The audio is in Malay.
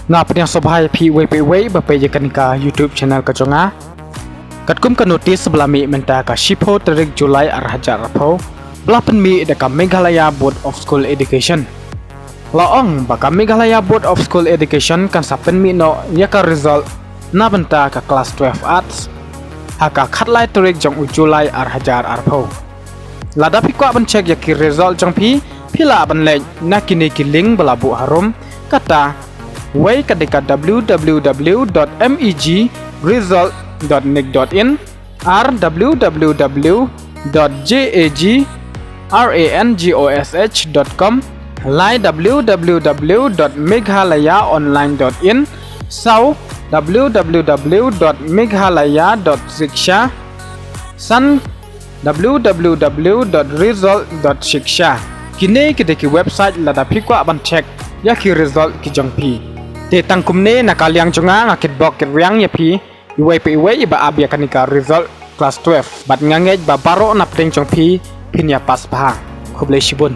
ngap yang sobai pi we ba pe kanika YouTube channel ka chonga katkum ka notice belami menta ka shipo tarik Julai arhajar rapho belapen mi de ka Meghalaya Board of School Education laong ba ka Meghalaya Board of School Education kan sapen mi no nya ka result na benta ka class 12 arts haka khatlai tarik jong Julai arhajar arpho lada pi kwa ban check ya ki result jong pi pila ban le na kini ki link balabu harum kata way ketika www.megresult.nic.in r www.jagrangosh.com lai www.meghalayaonline.in sau www.meghalaya.shiksha san www.result.shiksha kini kedeki website lada pikwa ban check ya ki result ki jongpi te tangkumne nakaliang chunga ngakit bok kit riang ya pi iwe iba abia kanika result class 12 bat ngangej ba baro napteng chongpi pinya pas pa khoble shibun